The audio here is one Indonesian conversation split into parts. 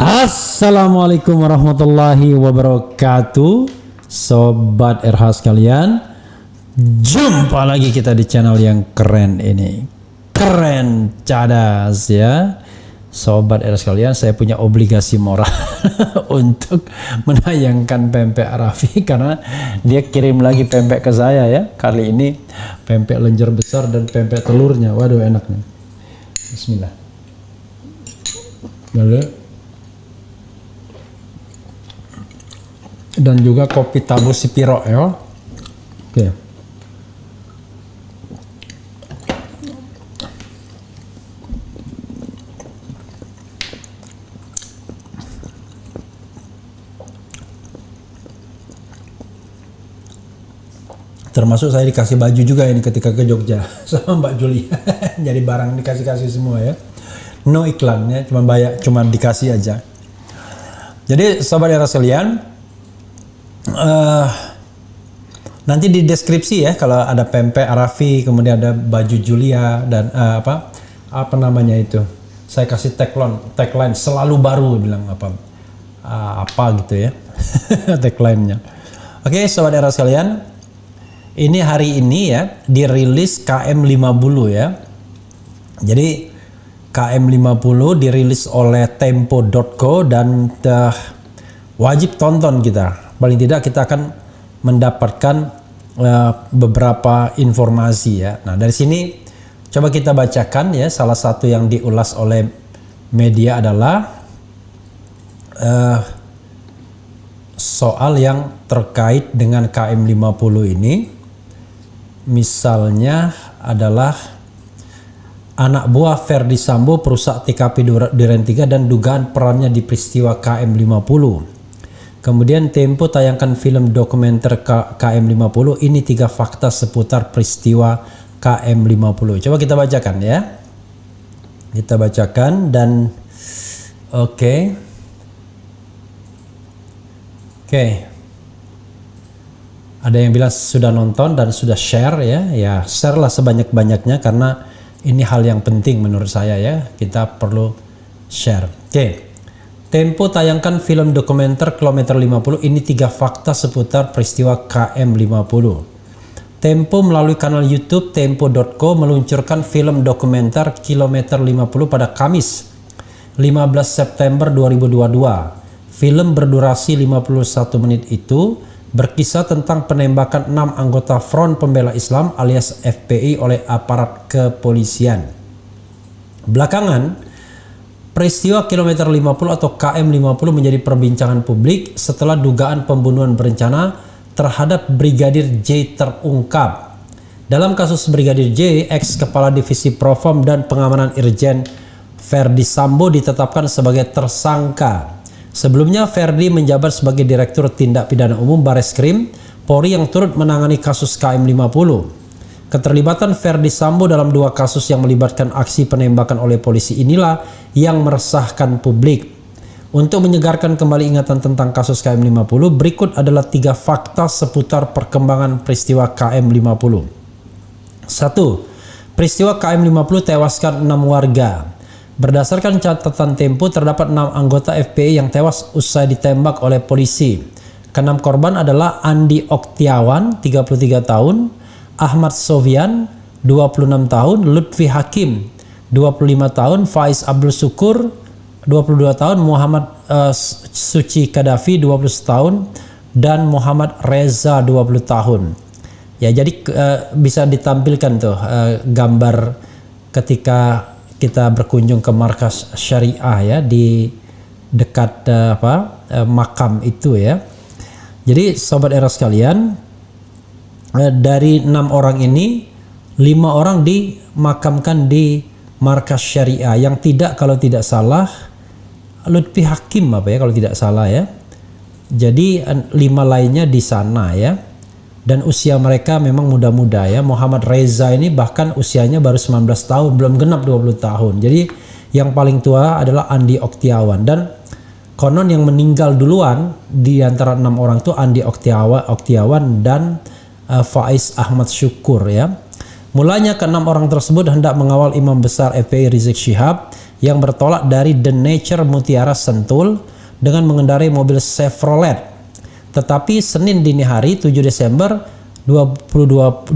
Assalamualaikum warahmatullahi wabarakatuh, Sobat RH sekalian. Jumpa lagi kita di channel yang keren ini, keren cadas ya. Sobat RH sekalian, saya punya obligasi moral untuk menayangkan pempek Arafi karena dia kirim lagi pempek ke saya ya. Kali ini pempek lenjer besar dan pempek telurnya. Waduh, enak nih. Bismillah. Lalu dan juga kopi tabu sipiro ya. Oke. Termasuk saya dikasih baju juga ini ketika ke Jogja sama Mbak Julia. Jadi barang dikasih-kasih semua ya. No iklan ya, cuma dikasih aja. Jadi sobat era sekalian, nanti di deskripsi ya kalau ada pempek Arafi, kemudian ada baju Julia dan apa namanya itu, saya kasih tagline selalu baru, bilang apa gitu ya. Tagline-nya. Oke, sobat era sekalian, ini hari ini ya dirilis KM50 ya. Jadi KM50 dirilis oleh tempo.co dan wajib tonton kita. Paling tidak kita akan mendapatkan beberapa informasi ya. Nah, dari sini coba kita bacakan ya. Salah satu yang diulas oleh media adalah soal yang terkait dengan KM50 ini. Misalnya adalah anak buah Ferdi Sambo perusak TKP Duren 3 dan dugaan perannya di peristiwa KM50. Kemudian Tempo tayangkan film dokumenter KM50, ini 3 fakta seputar peristiwa KM50. Coba kita bacakan ya. Kita bacakan dan oke. Ada yang bilang sudah nonton dan sudah share ya. Ya, share lah sebanyak-banyaknya karena ini hal yang penting menurut saya ya. Kita perlu share. Oke. Tempo tayangkan film dokumenter kilometer 50, ini 3 fakta seputar peristiwa KM50. Tempo melalui kanal YouTube tempo.co meluncurkan film dokumenter kilometer 50 pada Kamis 15 September 2022. Film berdurasi 51 menit itu berkisah tentang penembakan 6 anggota Front Pembela Islam alias FPI oleh aparat kepolisian. Belakangan, peristiwa kilometer 50 atau KM50 menjadi perbincangan publik setelah dugaan pembunuhan berencana terhadap Brigadir J terungkap. Dalam kasus Brigadir J, ex Kepala Divisi Propam dan Pengamanan Irjen Ferdi Sambo ditetapkan sebagai tersangka. Sebelumnya Ferdi menjabat sebagai Direktur Tindak Pidana Umum Bareskrim Polri yang turut menangani kasus KM50. Keterlibatan Ferdi Sambo dalam 2 kasus yang melibatkan aksi penembakan oleh polisi inilah yang meresahkan publik. Untuk menyegarkan kembali ingatan tentang kasus KM50, berikut adalah 3 fakta seputar perkembangan peristiwa KM50. 1. Peristiwa KM50 tewaskan 6 warga. Berdasarkan catatan Tempo, terdapat 6 anggota FPI yang tewas usai ditembak oleh polisi. Ke-6 korban adalah Andi Oktiawan, 33 tahun, Ahmad Sofian, 26 tahun, Lutfi Hakim, 25 tahun, Faiz Abdul Syukur, 22 tahun, Muhammad Suci Kadafi, 20 tahun, dan Muhammad Reza, 20 tahun. Ya, jadi bisa ditampilkan tuh gambar ketika kita berkunjung ke markas syariah ya di dekat makam itu ya. Jadi sobat era sekalian, dari 6 orang ini 5 orang dimakamkan di markas syariah yang kalau tidak salah Lutfi Hakim kalau tidak salah ya. Jadi 5 lainnya di sana ya. Dan usia mereka memang muda-muda ya. Muhammad Reza ini bahkan usianya baru 19 tahun, belum genap 20 tahun. Jadi yang paling tua adalah Andi Oktiawan. Dan konon yang meninggal duluan di antara 6 orang itu Andi Oktiawan dan Faiz Ahmad Syukur ya. Mulanya ke-6 orang tersebut hendak mengawal Imam Besar FPI Rizik Syihab yang bertolak dari The Nature Mutiara Sentul dengan mengendarai mobil Chevrolet. Tetapi Senin dini hari 7 Desember 2020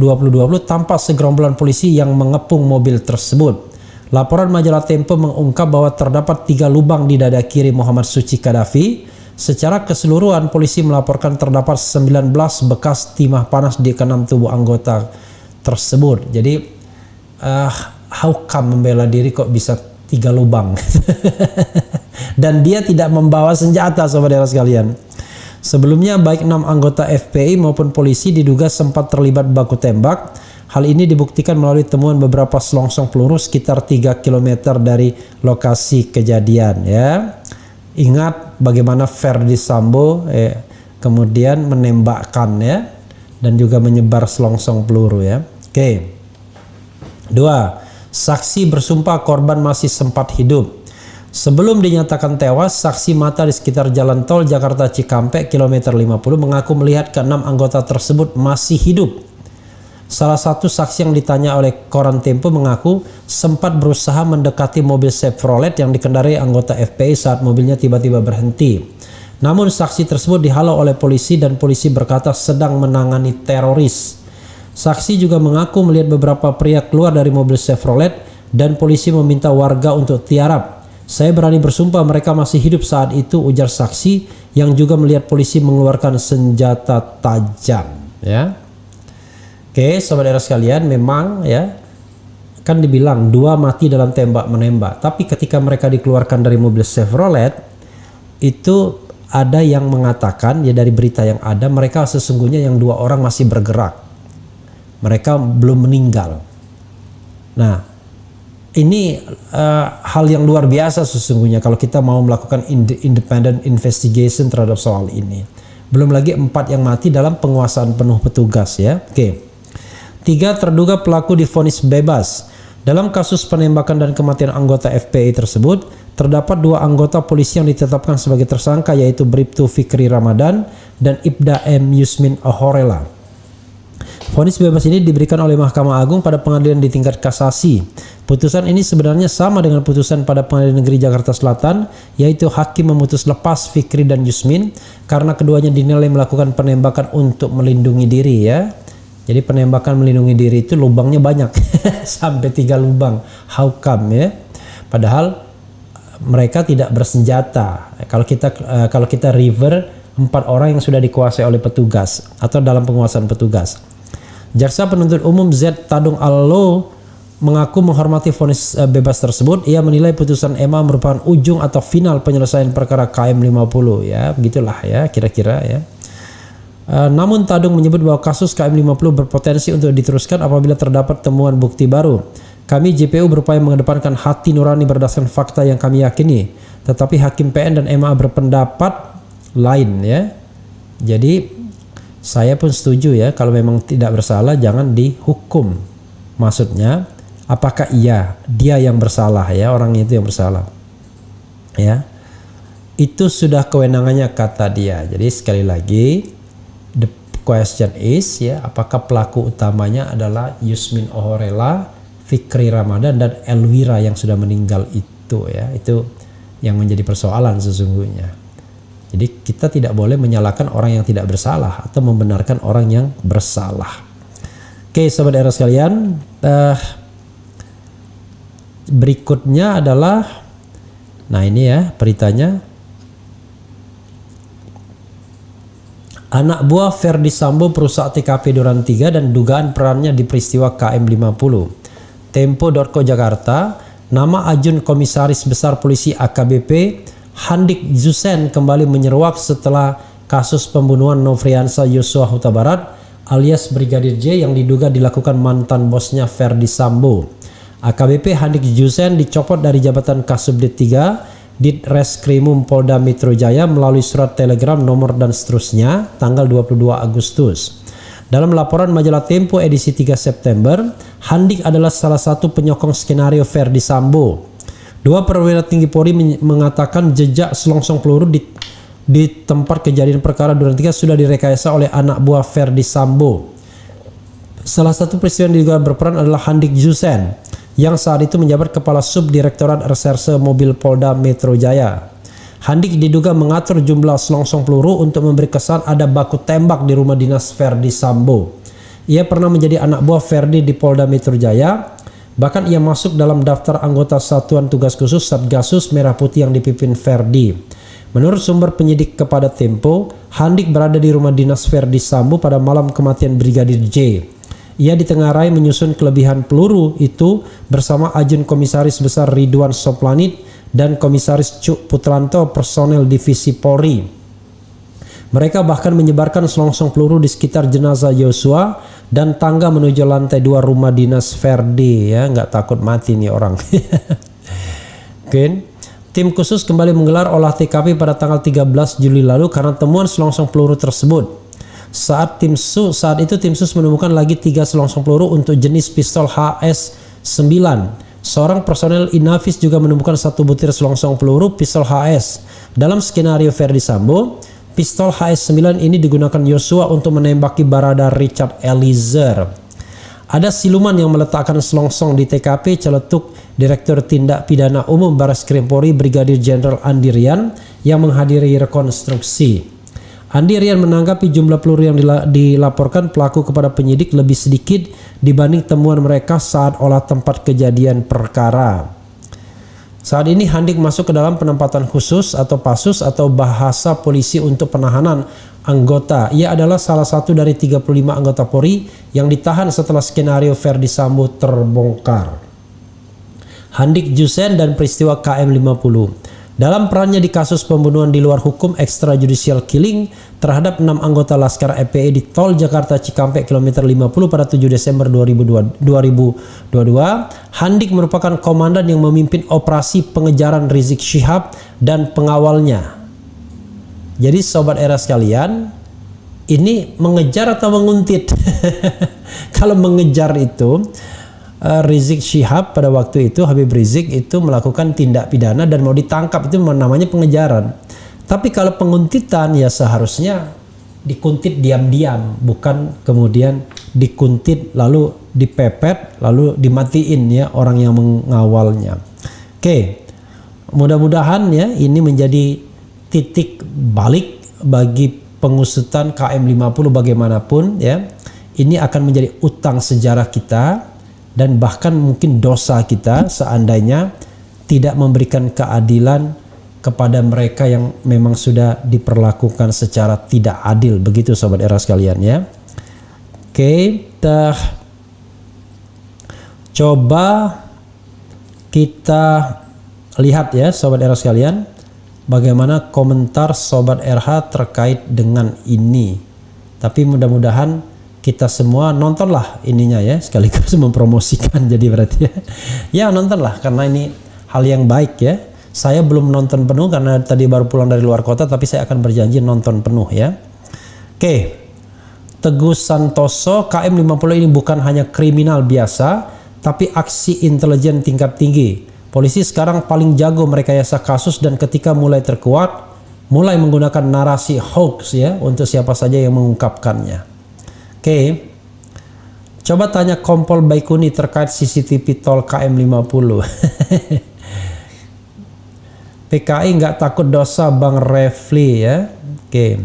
tampak segerombolan polisi yang mengepung mobil tersebut. Laporan majalah Tempo mengungkap bahwa terdapat 3 lubang di dada kiri Muhammad Suci Qaddafi. Secara keseluruhan polisi melaporkan terdapat 19 bekas timah panas di keenam tubuh anggota tersebut. Jadi how come membela diri kok bisa 3 lubang? Dan dia tidak membawa senjata, saudara sekalian. Sebelumnya baik 6 anggota FPI maupun polisi diduga sempat terlibat baku tembak. Hal ini dibuktikan melalui temuan beberapa selongsong peluru sekitar 3 km dari lokasi kejadian, ya. Ingat bagaimana Verdi Sambo kemudian menembakkan, ya, dan juga menyebar selongsong peluru, ya. Oke. 2. Saksi bersumpah korban masih sempat hidup. Sebelum dinyatakan tewas, saksi mata di sekitar jalan tol Jakarta Cikampek kilometer 50 mengaku melihat ke-6 anggota tersebut masih hidup. Salah satu saksi yang ditanya oleh koran Tempo mengaku sempat berusaha mendekati mobil Chevrolet yang dikendarai anggota FPI saat mobilnya tiba-tiba berhenti. Namun saksi tersebut dihalau oleh polisi dan polisi berkata sedang menangani teroris. Saksi juga mengaku melihat beberapa pria keluar dari mobil Chevrolet dan polisi meminta warga untuk tiarap. Saya berani bersumpah mereka masih hidup saat itu, ujar saksi yang juga melihat polisi mengeluarkan senjata tajam, ya. Oke, saudara sekalian, memang, ya, kan dibilang 2 mati dalam tembak menembak. Tapi ketika mereka dikeluarkan dari mobil Chevrolet, itu ada yang mengatakan, ya, dari berita yang ada, mereka sesungguhnya yang 2 orang masih bergerak. Mereka belum meninggal. Nah, ini hal yang luar biasa sesungguhnya kalau kita mau melakukan independent investigation terhadap soal ini. Belum lagi 4 yang mati dalam penguasaan penuh petugas, ya. Oke. 3. Terduga pelaku divonis bebas. Dalam kasus penembakan dan kematian anggota FPI tersebut, terdapat 2 anggota polisi yang ditetapkan sebagai tersangka, yaitu Bribtu Fikri Ramadan dan Ibda M. Yusmin Ohorela. Vonis bebas ini diberikan oleh Mahkamah Agung pada pengadilan di tingkat kasasi. Putusan ini sebenarnya sama dengan putusan pada Pengadilan Negeri Jakarta Selatan, yaitu hakim memutus lepas Fikri dan Yusmin karena keduanya dinilai melakukan penembakan untuk melindungi diri, ya. Jadi penembakan melindungi diri itu lubangnya banyak sampai 3 lubang. How come, ya? Padahal mereka tidak bersenjata. Kalau kita river 4 orang yang sudah dikuasai oleh petugas atau dalam penguasaan petugas. Jaksa penuntut umum Z Tadung Allo mengaku menghormati vonis bebas tersebut. Ia menilai putusan MA merupakan ujung atau final penyelesaian perkara KM50, ya. Begitulah, ya, kira-kira, ya. Namun Tadung menyebut bahwa kasus KM50 berpotensi untuk diteruskan apabila terdapat temuan bukti baru. Kami JPU berupaya mengedepankan hati nurani berdasarkan fakta yang kami yakini. Tetapi Hakim PN dan MA berpendapat lain, ya. Jadi saya pun setuju, ya, kalau memang tidak bersalah jangan dihukum. Maksudnya apakah dia yang bersalah, ya, orang itu yang bersalah, ya. Itu sudah kewenangannya kata dia. Jadi sekali lagi, the question is, ya, apakah pelaku utamanya adalah Yusmin Ohorela, Fikri Ramadan dan Elwira yang sudah meninggal itu, ya. Itu yang menjadi persoalan sesungguhnya. Jadi kita tidak boleh menyalahkan orang yang tidak bersalah atau membenarkan orang yang bersalah. Oke, sahabat era sekalian, berikutnya adalah, nah ini, ya, beritanya. Anak buah Verdi Sambo perusak TKP Duran 3 dan dugaan perannya di peristiwa KM50. Tempo.co Jakarta, nama ajun Komisaris Besar Polisi AKBP Handik Zusen kembali menyeruak setelah kasus pembunuhan Nofriansah Yosua Huta Barat alias Brigadir J yang diduga dilakukan mantan bosnya Verdi Sambo. AKBP Handik Zusen dicopot dari jabatan Kasubdit 3 Ditreskrimum Polda Metro Jaya melalui surat telegram nomor dan seterusnya tanggal 22 Agustus. Dalam laporan majalah Tempo edisi 3 September, Handik adalah salah satu penyokong skenario Verdi Sambo. 2 perwira tinggi Polri mengatakan jejak selongsong peluru di tempat kejadian perkara Duran 3 sudah direkayasa oleh anak buah Verdi Sambo. Salah satu peristiwa yang diduga berperan adalah Handik Zusen. yang saat itu menjabat Kepala Subdirektorat Reserse Mobil Polda Metro Jaya. Handik diduga mengatur jumlah selongsong peluru untuk memberi kesan ada baku tembak di rumah dinas Verdi Sambo. Ia pernah menjadi anak buah Verdi di Polda Metro Jaya. Bahkan ia masuk dalam daftar anggota Satuan Tugas Khusus Satgasus Merah Putih yang dipimpin Verdi. Menurut sumber penyidik kepada Tempo, Handik berada di rumah dinas Verdi Sambo pada malam kematian Brigadir J. Ia ditengarai menyusun kelebihan peluru itu bersama Ajun Komisaris Besar Ridwan Soplanit dan Komisaris Cuk Putranto personel Divisi Polri. Mereka bahkan menyebarkan selongsong peluru di sekitar jenazah Yosua dan tangga menuju lantai 2 rumah dinas Verdi. Ya, nggak takut mati nih orang. Oke. Tim khusus kembali menggelar olah TKP pada tanggal 13 Juli lalu karena temuan selongsong peluru tersebut. Saat itu tim sus menemukan lagi 3 selongsong peluru untuk jenis pistol HS-9. Seorang personel Inavis juga menemukan 1 butir selongsong peluru pistol HS. Dalam skenario Verdi Sambo, pistol HS-9 ini digunakan Yosua untuk menembaki Barada Richard Eliezer. Ada siluman yang meletakkan selongsong di TKP, celetuk Direktur Tindak Pidana Umum Barreskrim Polri Brigadir Jenderal Andi Rian yang menghadiri rekonstruksi. Andi Rian menanggapi jumlah peluru yang dilaporkan pelaku kepada penyidik lebih sedikit dibanding temuan mereka saat olah tempat kejadian perkara. Saat ini Handik masuk ke dalam penempatan khusus atau PASUS atau bahasa polisi untuk penahanan anggota. Ia adalah salah satu dari 35 anggota Polri yang ditahan setelah skenario Verdi Sambo terbongkar. Handik Jusen dan peristiwa KM50. Dalam perannya di kasus pembunuhan di luar hukum extrajudicial killing terhadap 6 anggota Laskar FPI di Tol Jakarta Cikampek kilometer 50 pada 7 Desember 2022, Handik merupakan komandan yang memimpin operasi pengejaran Rizik Syihab dan pengawalnya. Jadi sobat era sekalian, ini mengejar atau menguntit? Kalau mengejar itu, Rizik Syihab pada waktu itu, Habib Rizik itu melakukan tindak pidana dan mau ditangkap, itu namanya pengejaran. Tapi kalau penguntitan ya seharusnya dikuntit diam-diam, bukan kemudian dikuntit lalu dipepet lalu dimatiin ya orang yang mengawalnya. Oke, mudah-mudahan ya ini menjadi titik balik bagi pengusutan KM50 bagaimanapun ya. Ini akan menjadi utang sejarah kita dan bahkan mungkin dosa kita seandainya tidak memberikan keadilan kepada mereka yang memang sudah diperlakukan secara tidak adil. Begitu sobat era sekalian ya. Oke, kita coba kita lihat ya sobat era sekalian, bagaimana komentar sobat RH terkait dengan ini. Tapi mudah-mudahan kita semua nontonlah ininya ya, sekaligus mempromosikan jadi berarti ya. Ya nontonlah karena ini hal yang baik ya. Saya belum nonton penuh karena tadi baru pulang dari luar kota, tapi saya akan berjanji nonton penuh ya. Oke. Teguh Santoso, KM50 ini bukan hanya kriminal biasa, tapi aksi intelijen tingkat tinggi. Polisi sekarang paling jago merekayasa kasus dan ketika mulai terkuat, mulai menggunakan narasi hoax ya untuk siapa saja yang mengungkapkannya. Oke, coba tanya Kompol Baikuni terkait CCTV tol KM50. PKI nggak takut dosa Bang Refli ya. Oke.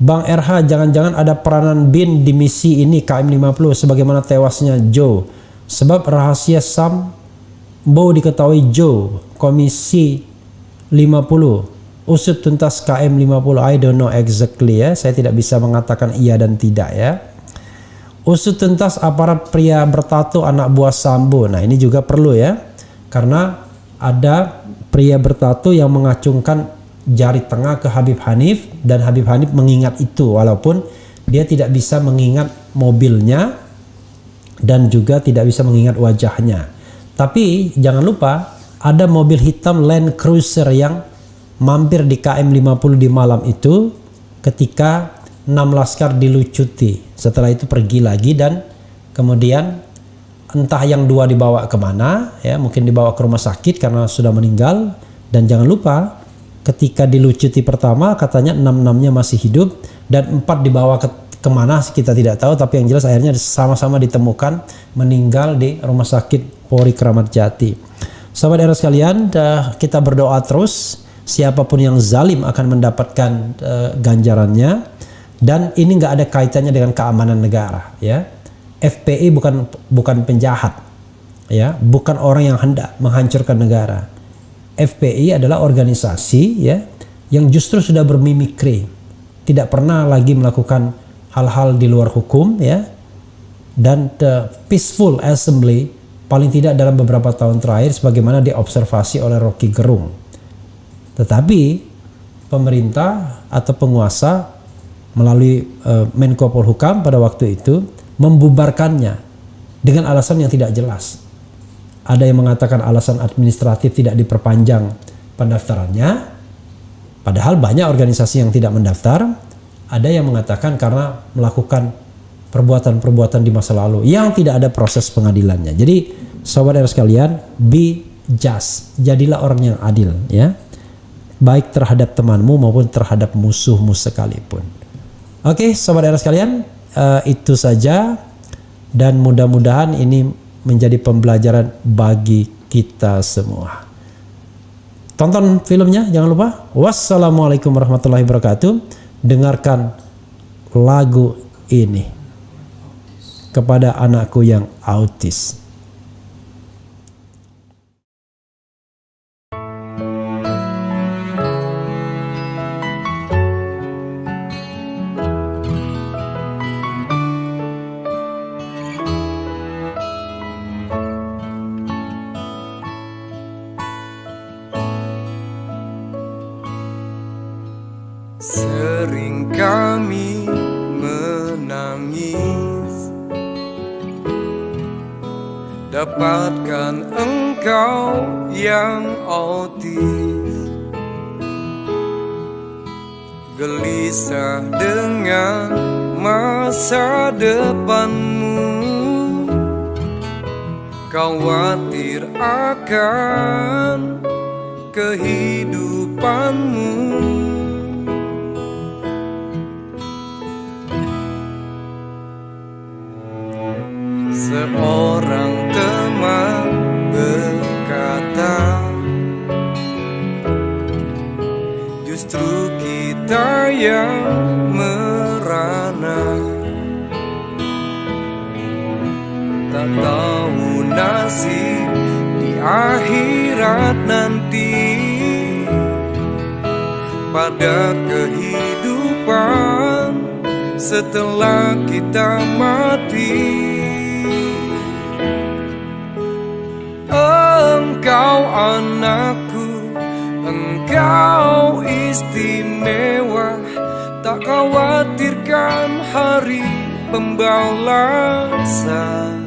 Bang RH, jangan-jangan ada peranan BIN di misi ini KM50 sebagaimana tewasnya Joe. Sebab rahasia Sambo diketahui Joe. Komisi 50. Usut tuntas KM50, I don't know exactly ya. Saya tidak bisa mengatakan iya dan tidak ya. Usut tuntas aparat pria bertato anak buah Sambo. Nah ini juga perlu ya. Karena ada pria bertato yang mengacungkan jari tengah ke Habib Hanif. Dan Habib Hanif mengingat itu. Walaupun dia tidak bisa mengingat mobilnya. Dan juga tidak bisa mengingat wajahnya. Tapi jangan lupa ada mobil hitam Land Cruiser yang mampir di KM50 di malam itu ketika 6 laskar dilucuti. Setelah itu pergi lagi dan kemudian entah yang 2 dibawa kemana ya, mungkin dibawa ke rumah sakit karena sudah meninggal. Dan jangan lupa ketika dilucuti pertama katanya 6-6-nya masih hidup dan 4 dibawa kemana kita tidak tahu, tapi yang jelas akhirnya sama-sama ditemukan meninggal di Rumah Sakit Polri Kramat Jati. Sahabat era sekalian, kita berdoa terus, siapapun yang zalim akan mendapatkan ganjarannya, dan ini nggak ada kaitannya dengan keamanan negara, ya. FPI bukan penjahat, ya, bukan orang yang hendak menghancurkan negara. FPI adalah organisasi, ya, yang justru sudah bermimikri, tidak pernah lagi melakukan hal-hal di luar hukum, ya, dan the peaceful assembly paling tidak dalam beberapa tahun terakhir sebagaimana diobservasi oleh Rocky Gerung. Tetapi pemerintah atau penguasa melalui Menko Polhukam pada waktu itu membubarkannya dengan alasan yang tidak jelas. Ada yang mengatakan alasan administratif tidak diperpanjang pendaftarannya, padahal banyak organisasi yang tidak mendaftar. Ada yang mengatakan karena melakukan perbuatan-perbuatan di masa lalu yang tidak ada proses pengadilannya. Jadi sahabat era sekalian, be just, jadilah orang yang adil, ya, baik terhadap temanmu maupun terhadap musuhmu sekalipun. Oke, sahabat era sekalian, itu saja, dan mudah-mudahan ini menjadi pembelajaran bagi kita semua. Tonton filmnya, jangan lupa. Wassalamualaikum warahmatullahi wabarakatuh. Dengarkan lagu ini kepada anakku yang autis. Sering kami menangis, dapatkan engkau yang autis, gelisah dengan masa depanmu, khawatir akan kehidupanmu. Seorang teman berkata, justru kita yang merana, tak tahu nasib di akhirat nanti. Pada kehidupan setelah kita mati, engkau anakku, engkau istimewa, tak khawatirkan hari pembalasan.